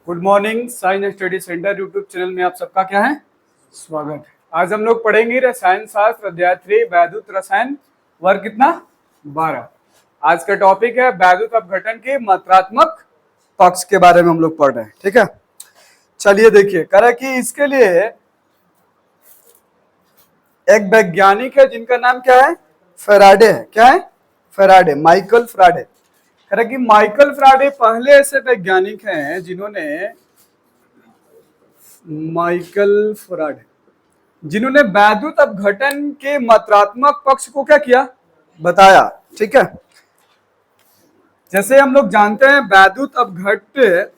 Good morning. Science study centre YouTube channel में आप सबका क्या है, स्वागत है। आज हम लोग पढ़ेंगे रसायन शास्त्र अध्याय 3 वैद्युत रसायन वर्ग कितना 12। आज का टॉपिक है वैद्युत अपघटन के मात्रात्मक पक्ष के बारे में हम लोग पढ़ रहे हैं। ठीक है, चलिए देखिए, कह रहा है कि इसके लिए एक वैज्ञानिक है जिनका नाम क्या है, फैराडे है। क्या है? Faraday, Michael Faraday. कह रहा है कि माइकल फैराडे पहले ऐसे वैज्ञानिक हैं जिन्होंने जिन्होंने वैद्युत अपघटन के मात्रात्मक पक्ष को क्या किया, बताया। ठीक है, जैसे हम लोग जानते हैं वैद्युत अपघट्य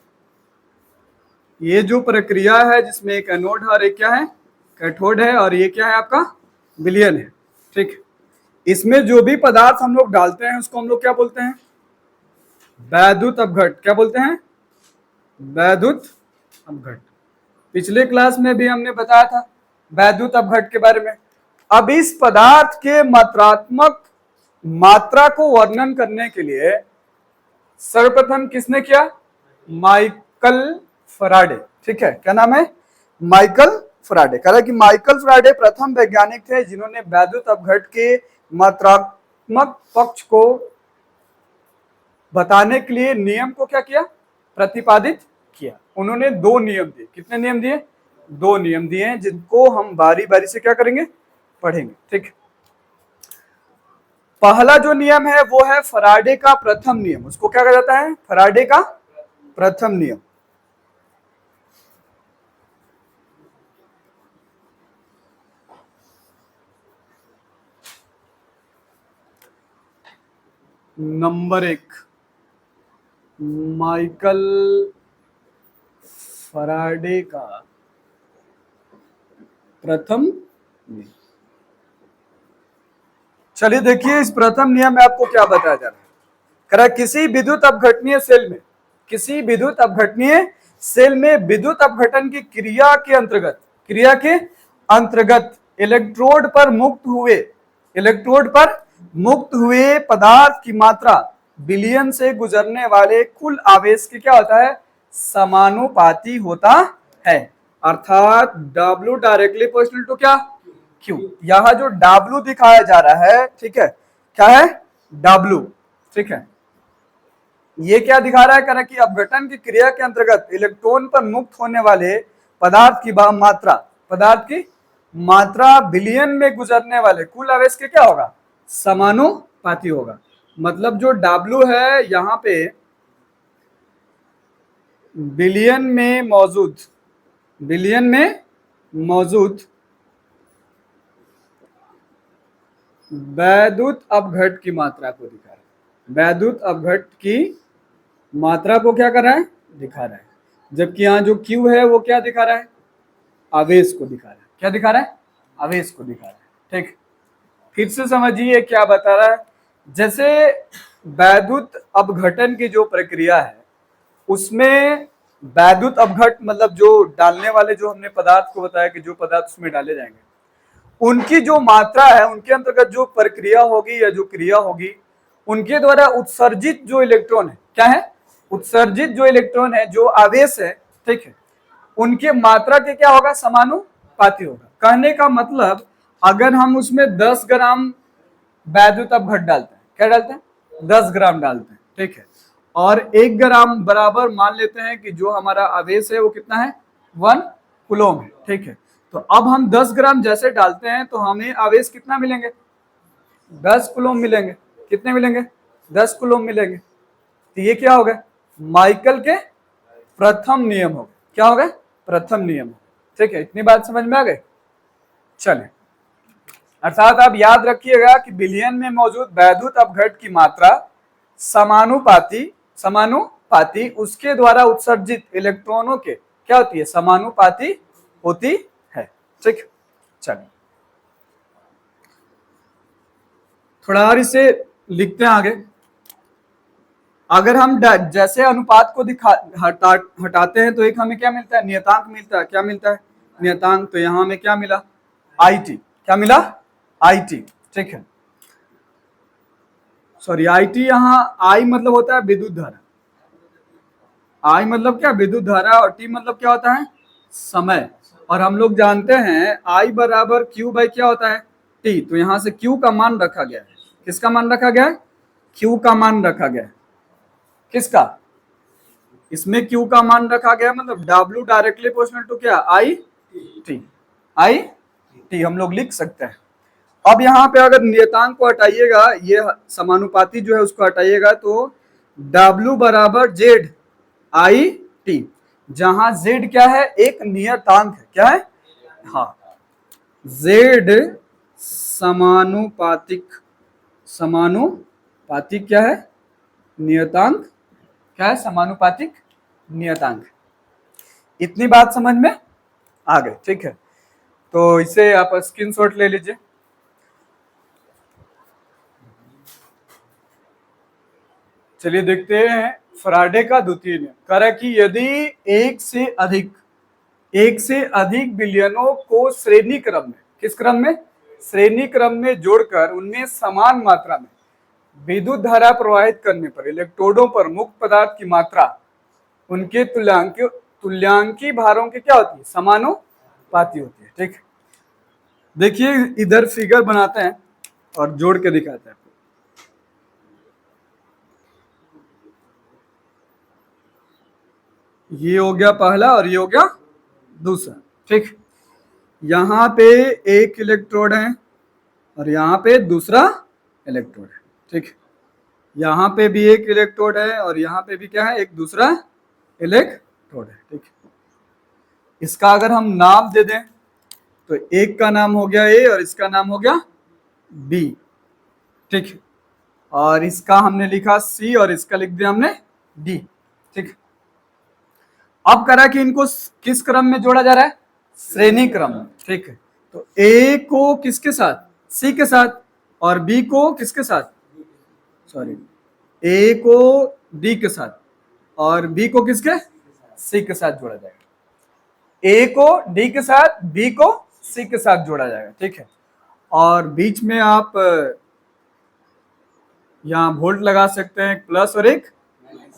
ये जो प्रक्रिया है जिसमें एक एनोड है और एक क्या है, कैथोड है, और ये क्या है आपका विलयन है। ठीक, इसमें जो भी पदार्थ हम लोग डालते हैं उसको हम लोग क्या बोलते हैं, वैद्युत अपघट। क्या बोलते हैं? वैद्युत अपघट। पिछले क्लास में भी हमने बताया था वैद्युत अपघट के बारे में। अब इस पदार्थ के मात्रात्मक मात्रा को वर्णन करने के लिए सर्वप्रथम किसने किया, माइकल फैराडे। ठीक है, क्या नाम है, माइकल फैराडे। कह रहा है कि माइकल फैराडे प्रथम वैज्ञानिक थे जिन्होंने वैद्युत अपघट के मात्रात्मक पक्ष को बताने के लिए नियम को क्या किया, प्रतिपादित किया। उन्होंने दो नियम दिए। कितने नियम दिए? दो नियम दिए हैं जिनको हम बारी बारी से क्या करेंगे, पढ़ेंगे। ठीक, पहला जो नियम है वो है फैराडे का प्रथम नियम। उसको क्या कहा जाता है, फैराडे का प्रथम नियम। नंबर 1, माइकल फैराडे का प्रथम नियम। चलिए देखिए, इस प्रथम नियम में आपको क्या बताया जा रहा है। कह रहा है किसी विद्युत अपघटनीय सेल में विद्युत अपघटन की क्रिया के अंतर्गत इलेक्ट्रोड पर मुक्त हुए पदार्थ की मात्रा विलयन से गुजरने वाले कुल आवेश की क्या होता है, समानुपाती होता है। अर्थात W डायरेक्टली प्रोपोर्शनल टू क्या, Q। यहां जो W दिखाया जा रहा है, ठीक है, क्या है, W। ठीक है, ये क्या दिखा रहा है, कह रहा है कि अपघटन की क्रिया के अंतर्गत इलेक्ट्रॉन पर मुक्त होने वाले पदार्थ की मात्रा विलयन में गुजरने वाले कुल आवेश के क्या होगा, समानुपाती होगा। मतलब जो W है यहां पे विलयन में मौजूद वैद्युत अपघट की मात्रा को दिखा रहा है। वैद्युत अपघट की मात्रा को क्या कर रहा है, दिखा रहा है। जबकि यहाँ जो Q है वो क्या दिखा रहा है, आवेश को दिखा रहा है। क्या दिखा रहा है, आवेश को दिखा रहा है। ठीक, फिर से समझिए क्या बता रहा है। जैसे वैद्युत अपघटन की जो प्रक्रिया है उसमें वैद्युत अपघट मतलब जो डालने वाले जो हमने पदार्थ को बताया कि जो पदार्थ उसमें डाले जाएंगे उनकी जो मात्रा है, उनके अंतर्गत जो प्रक्रिया होगी या जो क्रिया होगी, उनके द्वारा उत्सर्जित जो इलेक्ट्रॉन है, क्या है, उत्सर्जित जो इलेक्ट्रॉन है, जो आवेश है, ठीक है, उनके मात्रा के क्या होगा, समानुपाती होगा। कहने का मतलब अगर हम उसमें 10 ग्राम वैद्युत अपघट डालते हैं, क्या डालते हैं, 10 ग्राम डालते हैं, ठीक है, और 1 ग्राम बराबर मान लेते हैं कि जो हमारा आवेश है वो कितना है, 1 कूलम है। ठीक है, तो अब हम 10 ग्राम जैसे डालते हैं तो हमें आवेश कितना मिलेंगे, 10 कूलम मिलेंगे। कितने मिलेंगे, 10 कूलम मिलेंगे। तो ये क्या हो गया, माइकल के प्रथम नियम हो गए। क्या हो गए, प्रथम नियम। ठीक है, इतनी बात समझ में आ गई। चले, अर्थात आप याद रखिएगा कि विलयन में मौजूद वैद्युत अपघट की मात्रा समानुपाती उसके द्वारा उत्सर्जित इलेक्ट्रॉनों के क्या होती है, समानुपाती होती है। ठीक, चलिए थोड़ा और इसे लिखते हैं आगे। अगर हम जैसे अनुपात को हटाते हैं तो एक हमें क्या मिलता है, नियतांक मिलता है। क्या मिलता है, नियतांक। तो यहां हमें क्या मिला, IT। क्या मिला, IT। ठीक है, सॉरी IT, यहाँ I मतलब होता है विद्युत धारा। आई मतलब क्या, विद्युत धारा, और टी मतलब क्या होता है, समय। और हम लोग जानते हैं आई बराबर क्यू बाई क्या होता है, टी। तो यहां से क्यू का मान रखा गया है, किसका मान रखा गया है, क्यू का मान रखा गया है, किसका, इसमें क्यू का मान रखा गया मतलब डब्ल्यू डायरेक्टली प्रोपोर्शनल टू क्या, आई टी, आई टी हम लोग लिख सकते हैं। अब यहाँ पे अगर नियतांक को हटाइएगा, ये समानुपाती जो है उसको हटाइएगा, तो W बराबर जेड आई टी, जहां जेड क्या है, एक नियतांक है, क्या है, हाँ, जेड समानुपातिक, समानुपातिक क्या है, नियतांक, क्या है, समानुपातिक नियतांक। इतनी बात समझ में आ गई, ठीक है। तो इसे आप स्क्रीनशॉट ले लीजिए। चलिए देखते हैं फराडे का द्वितीय नियम। कह रहा है कि यदि एक से अधिक विलयनों को श्रेणी क्रम में, किस क्रम में, श्रेणी क्रम में जोड़कर उनमें समान मात्रा में विद्युत धारा प्रवाहित करने पर इलेक्ट्रोडों पर मुक्त पदार्थ की मात्रा उनके तुल्यांकी भारों की क्या होती है, समानुपाती होती है, ठीक। देखिए इधर फिगर बनाते हैं और जोड़ के दिखाते हैं। ये हो गया पहला और ये हो गया दूसरा, ठीक। यहाँ पे एक इलेक्ट्रोड है और यहाँ पे दूसरा इलेक्ट्रोड है, ठीक। यहाँ पे भी एक इलेक्ट्रोड है और यहाँ पे भी क्या है, एक दूसरा इलेक्ट्रोड है, ठीक। इसका अगर हम नाम दे दें तो एक का नाम हो गया ए और इसका नाम हो गया बी, ठीक। और इसका हमने लिखा सी और इसका लिख दिया हमने डी, ठीक। अब करा कि इनको किस क्रम में जोड़ा जा रहा है, श्रेणी क्रम में, ठीक है। तो ए को किसके साथ, सी के साथ, और बी को किसके साथ, सॉरी, ए को डी के साथ और बी को किसके, सी के साथ जोड़ा जाएगा। ए को डी के साथ, बी को सी के साथ जोड़ा जाएगा, ठीक है। और बीच में आप यहां वोल्ट लगा सकते हैं, एक प्लस और एक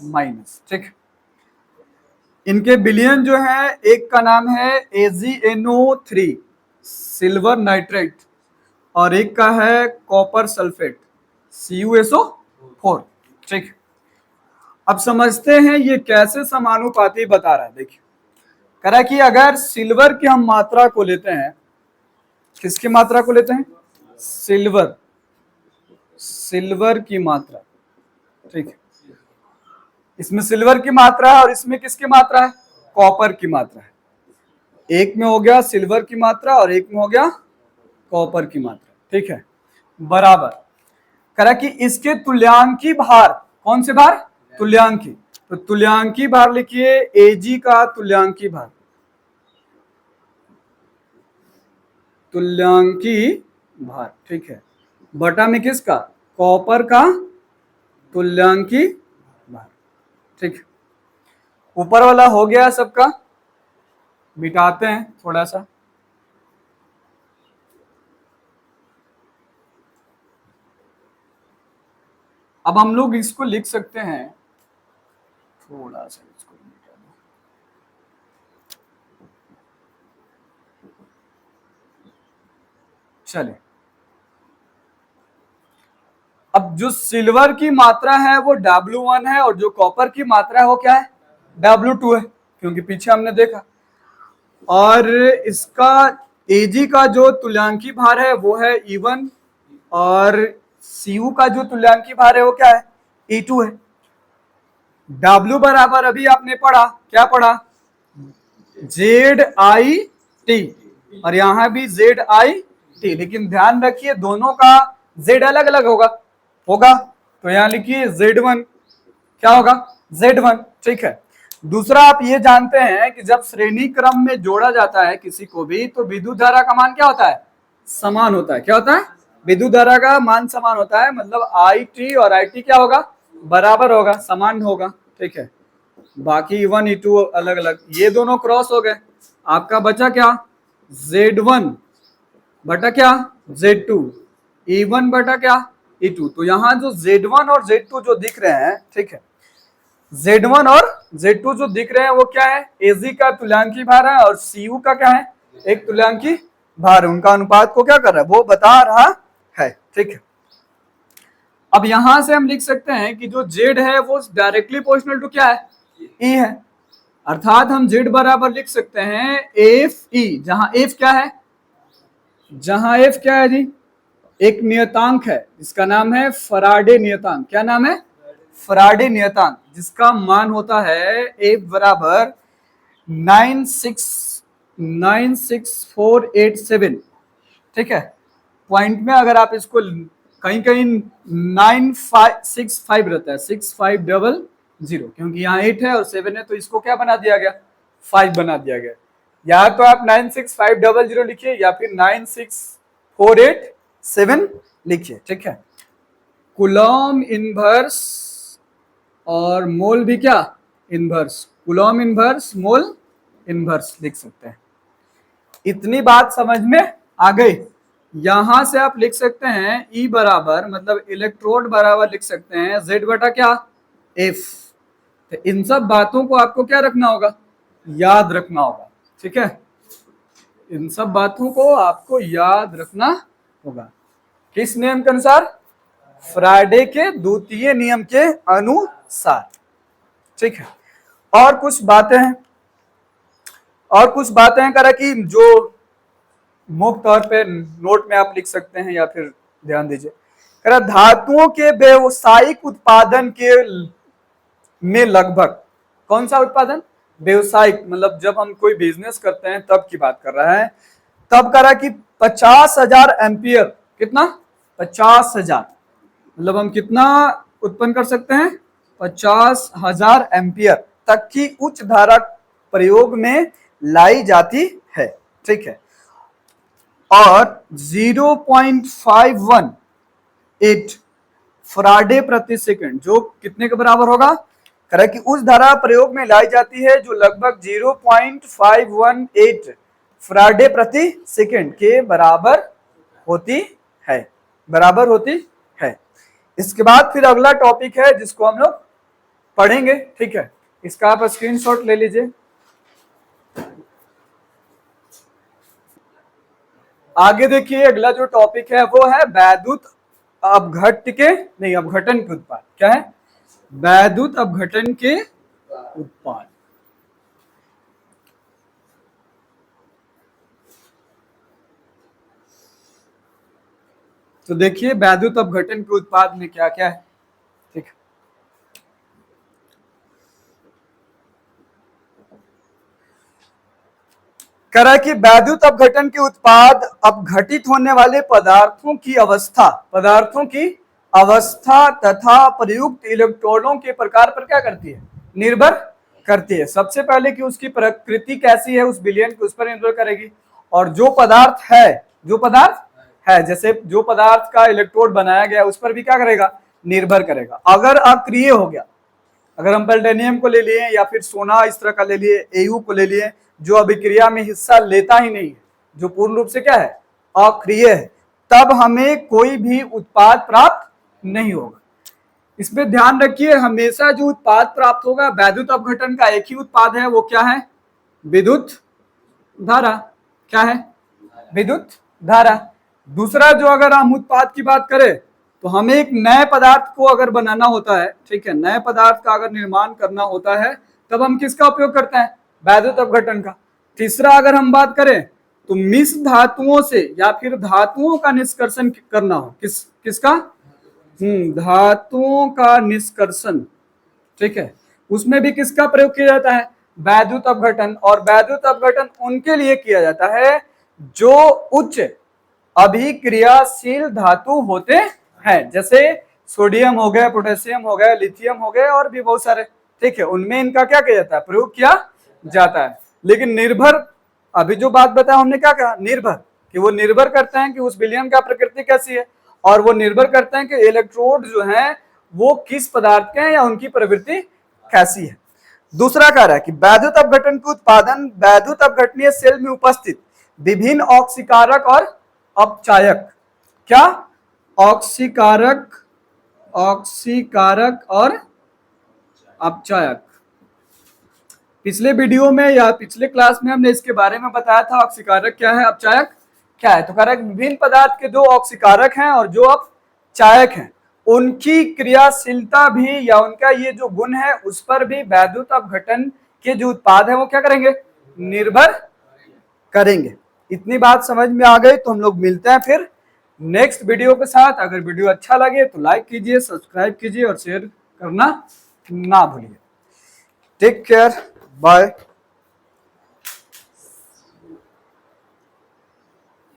माइनस, ठीक। इनके विलयन जो है, एक का नाम है AgNO3 सिल्वर नाइट्रेट और एक का है कॉपर सल्फेट CuSO4, ठीक। अब समझते हैं ये कैसे समानुपाती बता रहा है। देखिए कह रहा है कि अगर सिल्वर की हम मात्रा को लेते हैं, किसकी मात्रा को लेते हैं, सिल्वर की मात्रा, ठीक है। इसमें सिल्वर की मात्रा है और इसमें किसकी मात्रा है, कॉपर की मात्रा है। एक में हो गया सिल्वर की मात्रा और एक में हो गया कॉपर की मात्रा, ठीक है, बराबर। करा कि इसके तुल्यांकी भार, कौन से भार, तुल्यांकी, तो तुल्यांकी भार लिखिए Ag का तुल्यांकी भार, तुल्यांकी भार, ठीक है, बटा में किसका, कॉपर का तुल्यांकी भार, ठीक। ऊपर वाला हो गया सबका, मिटाते हैं थोड़ा सा। अब हम लोग इसको लिख सकते हैं, थोड़ा सा इसको मिटा दो, चलिए। अब जो सिल्वर की मात्रा है वो W1 है और जो कॉपर की मात्रा है वो क्या है, W2 है, क्योंकि पीछे हमने देखा। और इसका Ag का जो तुल्यांकी भार है वो है E1 और Cu का जो तुल्यांकी भार है वो क्या है, E2 है। W बराबर अभी आपने पढ़ा, क्या पढ़ा, ZIT और यहां भी ZIT, लेकिन ध्यान रखिए दोनों का Z अलग अलग होगा, तो यहां लिखिए Z1, क्या होगा, Z1, ठीक है। दूसरा आप ये जानते हैं कि जब श्रेणी क्रम में जोड़ा जाता है किसी को भी, तो विद्युत धारा का मान क्या होता है, समान होता है। क्या होता है, विद्युत धारा का मान समान होता है, मतलब IT और IT क्या होगा, बराबर होगा, समान होगा, ठीक है। बाकी E1 E2 अलग अलग, ये दोनों क्रॉस हो गए, आपका बचा क्या, Z1 बटा क्या, Z2, E1 बटा क्या, E2। तो यहाँ जो Z1 और Z2 जो दिख रहे हैं, ठीक है, Z1 और Z2 जो दिख रहे हैं वो क्या है, Ag का तुल्यांकी भार है और Cu का क्या है, एक तुल्यांकी भार है। उनका अनुपात को क्या कर रहा है, वो बता रहा है। ठीक है, अब यहां से हम लिख सकते हैं कि जो Z है वो डायरेक्टली प्रोपोर्शनल टू क्या है, E है। अर्थात हम Z बराबर लिख सकते हैं Fe, जहां F क्या है, जहां F क्या है जी, एक नियतांक है जिसका नाम है फराडे नियतांक। क्या नाम है, फराडे नियतांक, जिसका मान होता है F बराबर 96487। ठीक है, पॉइंट में अगर आप इसको कहीं कहीं 9565 रहता है, 6500, क्योंकि यहाँ 8 है और 7 है तो इसको क्या बना दिया गया, 5 बना दिया गया। या तो आप 96500 लिखिए या फिर 96487 लिखिए। ठीक है, कूलॉम इनवर्स और मोल भी क्या inverse, Coulomb inverse mole inverse लिख सकते हैं। इतनी बात समझ में आ गई। यहां से आप लिख सकते हैं E बराबर, मतलब इलेक्ट्रोड बराबर लिख सकते हैं Z बटा क्या, F। तो इन सब बातों को आपको क्या रखना होगा, याद रखना होगा। ठीक है, इन सब बातों को आपको याद रखना होगा। किस नियम के अनुसार, फ्राडे के द्वितीय नियम के अनुसार। ठीक है, और कुछ बातें हैं, और कुछ बातें करा कि जो मुख्य तौर पे नोट में आप लिख सकते हैं या फिर ध्यान दीजिए। करा धातुओं के व्यवसायिक उत्पादन के में लगभग, कौन सा उत्पादन, व्यवसायिक, मतलब जब हम कोई बिजनेस करते हैं तब की बात कर रहा है। तब करा कि 50,000 एम्पियर, कितना, 50,000, मतलब हम कितना उत्पन्न कर सकते हैं, 50,000 एम्पियर तक की उच्च धारा प्रयोग में लाई जाती है। ठीक है, और 0.518 फराडे प्रति सेकंड, जो कितने के बराबर होगा, कह कि उस धारा प्रयोग में लाई जाती है जो लगभग 0.518 फराडे प्रति सेकंड के बराबर होती है, बराबर होती है। इसके बाद फिर अगला टॉपिक है जिसको हम लोग पढ़ेंगे। ठीक है, इसका आप स्क्रीनशॉट ले लीजिए। आगे देखिए, अगला जो टॉपिक है वो है वैद्युत अपघट्य के, नहीं, अपघटन के उत्पाद। क्या है, वैद्युत अपघटन के उत्पाद। तो देखिए वैद्युत अपघटन के उत्पाद में क्या क्या है। ठीक है, करा कि वैद्युत अपघटन के उत्पाद अपघटित होने वाले पदार्थों की अवस्था, पदार्थों की अवस्था तथा प्रयुक्त इलेक्ट्रोडों के प्रकार पर क्या करती है, निर्भर करती है। सबसे पहले कि उसकी प्रकृति कैसी है, उस विलयन की, उस पर निर्भर करेगी। और जो पदार्थ है, जो पदार्थ है, जैसे जो पदार्थ का इलेक्ट्रोड बनाया गया उस पर भी क्या करेगा, निर्भर करेगा। अगर अक्रिय हो गया, अगर हम पैल्टेनियम को ले लिए या फिर सोना इस तरह का ले लिए, एयू को ले लिए, जो अभिक्रिया में हिस्सा लेता ही नहीं है, जो पूर्ण रूप से क्या है, अक्रिय है, तब हमें कोई भी उत्पाद प्राप्त नहीं होगा। इसमें ध्यान रखिए, हमेशा जो उत्पाद प्राप्त होगा वैद्युत अपघटन का एक ही उत्पाद है, वो क्या है, विद्युत धारा। क्या है, विद्युत धारा। दूसरा, जो अगर हम उत्पाद की बात करें तो हमें एक नए पदार्थ को अगर बनाना होता है, ठीक है, नए पदार्थ का अगर निर्माण करना होता है तब हम किसका उपयोग करते हैं, वैद्युत अपघटन का। तीसरा, अगर हम बात करें तो मिश्र धातुओं से या फिर धातुओं का निष्कर्षण करना हो, किसका, धातुओं का निष्कर्षण। ठीक है, उसमें भी किसका प्रयोग किया जाता है, वैद्युत अपघटन। और वैद्युत अपघटन उनके लिए किया जाता है जो उच्च अभिक्रियाशील धातु होते हैं, जैसे सोडियम हो गया, पोटेशियम हो गया, लिथियम हो गया और भी बहुत सारे। ठीक है, उनमें इनका क्या किया जाता है, प्रयोग किया जाता है। लेकिन निर्भर, अभी जो बात बताया हमने क्या कहा, निर्भर, कि वो निर्भर करते हैं कि उस विलयन का प्रकृति कैसी है, और वो निर्भर करते हैं कि इलेक्ट्रोड जो हैं वो किस पदार्थ के हैं या उनकी प्रवृत्ति कैसी है। दूसरा कह रहा है कि वैद्युत अपघटन के उत्पादन वैद्युत अपघटनीय सेल में उपस्थित विभिन्न ऑक्सीकारक और अपचायक, क्या, ऑक्सीकारक, ऑक्सीकारक और अपचायक। पिछले वीडियो में या पिछले क्लास में हमने इसके बारे में बताया था ऑक्सीकारक क्या है, अपचायक क्या है। तो कह रहा है विभिन्न पदार्थ के जो ऑक्सीकारक हैं और जो अपचायक हैं उनकी क्रियाशीलता भी या उनका ये जो गुण है उस पर भी वैद्युत अपघटन के जो उत्पाद है वो क्या करेंगे, निर्भर करेंगे। इतनी बात समझ में आ गई तो हम लोग मिलते हैं फिर नेक्स्ट वीडियो के साथ। अगर वीडियो अच्छा लगे तो लाइक कीजिए, सब्सक्राइब कीजिए और शेयर करना ना भूलिए। Take care, bye.